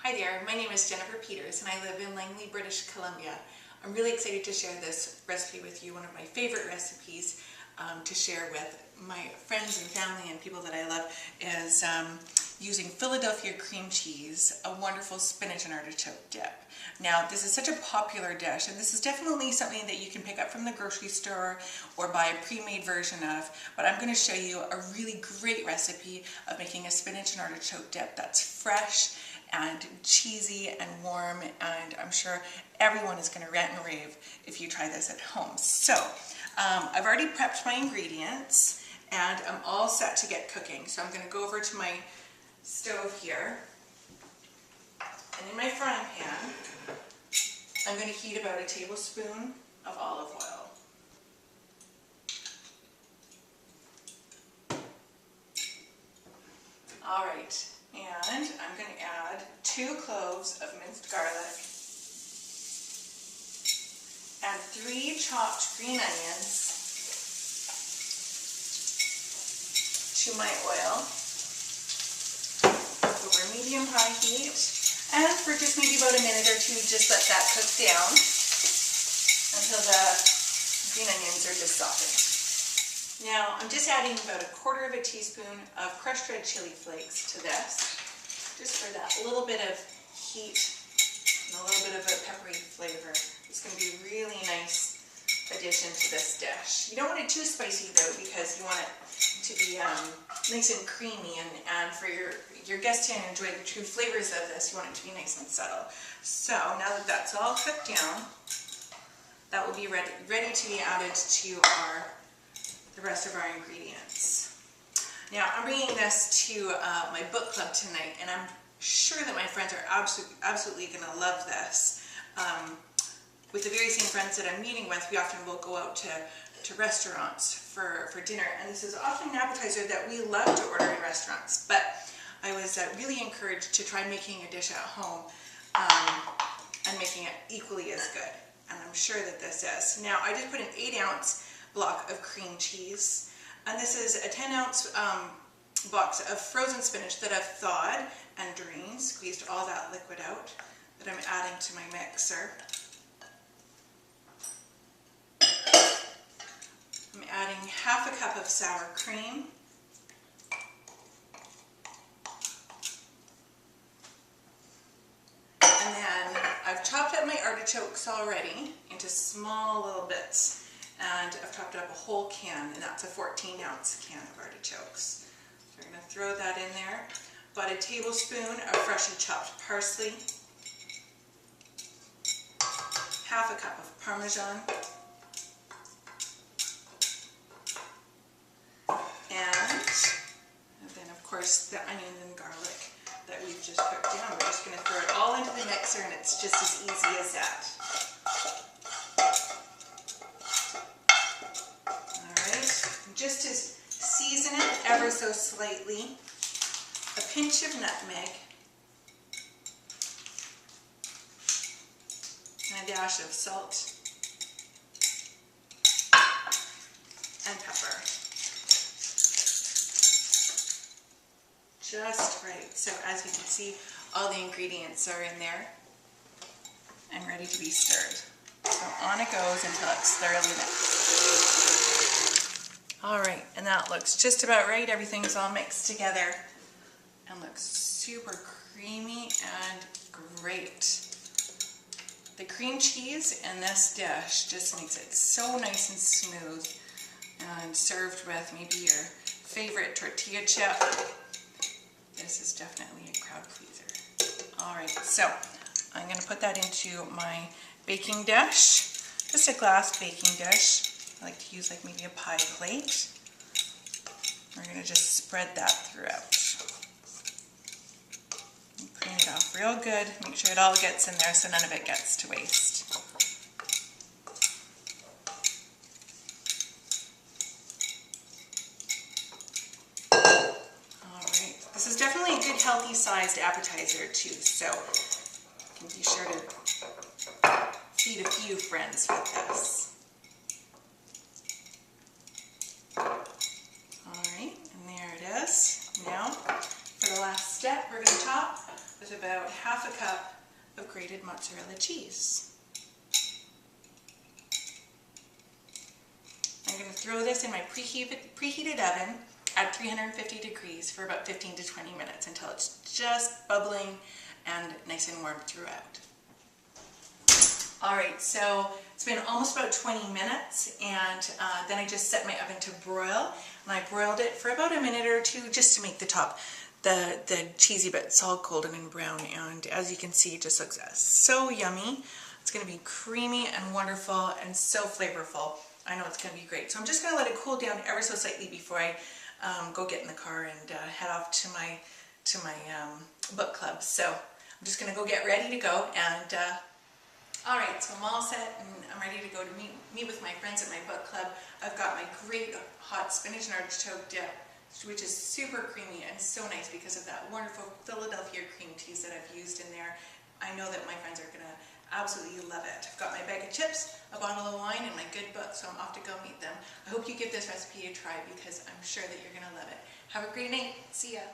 Hi there, my name is Jennifer Peters and I live in Langley, British Columbia. I'm really excited to share this recipe with you, one of my favorite recipes to share with my friends and family and people that I love is using Philadelphia cream cheese, a wonderful spinach and artichoke dip. Now this is such a popular dish and this is definitely something that you can pick up from the grocery store or buy a pre-made version of, but I'm going to show you a really great recipe of making a spinach and artichoke dip that's fresh and cheesy and warm, and I'm sure everyone is going to rant and rave if you try this at home. So I've already prepped my ingredients and I'm all set to get cooking. So I'm going to go over to my stove here, and in my frying pan I'm going to heat about a tablespoon of olive oil. Alright, and I'm going to add 2 cloves of minced garlic and 3 chopped green onions to my oil over medium-high heat, and for just maybe about a minute or two, just let that cook down until the green onions are just softened. Now I'm just adding about 1/4 teaspoon of crushed red chili flakes to this, just for that little bit of heat and a little bit of a peppery flavor. It's going to be a really nice addition to this dish. You don't want it too spicy though, because you want it to be nice and creamy, and for your guests to enjoy the true flavors of this, you want it to be nice and subtle. So now that that's all cooked down, that will be ready to be added to the rest of our ingredients. Now I'm bringing this to my book club tonight, and I'm sure that my friends are absolutely going to love this. With the very same friends that I'm meeting with, we often will go out to restaurants for dinner, and this is often an appetizer that we love to order in restaurants, but I was really encouraged to try making a dish at home and making it equally as good, and I'm sure that this is. Now I just put an 8-ounce block of cream cheese, and this is a 10-ounce box of frozen spinach that I've thawed and drained, squeezed all that liquid out, that I'm adding to my mixer. I'm adding 1/2 cup of sour cream, and then I've chopped up my artichokes already into small little bits. And I've chopped up a whole can, and that's a 14-ounce can of artichokes. So we're going to throw that in there. About a tablespoon of freshly chopped parsley, 1/2 cup of Parmesan, and then of course the onions and garlic that we've just cooked down. We're just going to throw it all into the mixer, and it's just as easy as that. Just to season it ever so slightly, a pinch of nutmeg and a dash of salt and pepper. Just right. So as you can see, all the ingredients are in there and ready to be stirred. So on it goes until it's thoroughly mixed. Alright, and that looks just about right. Everything's all mixed together and looks super creamy and great. The cream cheese in this dish just makes it so nice and smooth, and served with maybe your favorite tortilla chip. This is definitely a crowd pleaser. Alright, so I'm going to put that into my baking dish, just a glass baking dish. I like to use like maybe a pie plate. We're going to just spread that throughout. And clean it off real good. Make sure it all gets in there so none of it gets to waste. Alright, this is definitely a good healthy sized appetizer too, so you can be sure to feed a few friends with this. Alright, and there it is. Now, for the last step, we're going to top with about half a cup of grated mozzarella cheese. I'm going to throw this in my preheated oven at 350 degrees for about 15 to 20 minutes until it's just bubbling and nice and warm throughout. Alright, so it's been almost about 20 minutes, and then I just set my oven to broil, and I broiled it for about a minute or two just to make the cheesy bits all golden and brown, and as you can see, it just looks so yummy. It's going to be creamy and wonderful and so flavorful. I know it's going to be great. So I'm just going to let it cool down ever so slightly before I go get in the car and head off to my book club. So I'm just going to go get ready to go, and alright, so I'm all set and I'm ready to go to meet with my friends at my book club. I've got my great hot spinach and artichoke dip, which is super creamy and so nice because of that wonderful Philadelphia cream cheese that I've used in there. I know that my friends are going to absolutely love it. I've got my bag of chips, a bottle of wine, and my good book, so I'm off to go meet them. I hope you give this recipe a try because I'm sure that you're going to love it. Have a great night. See ya.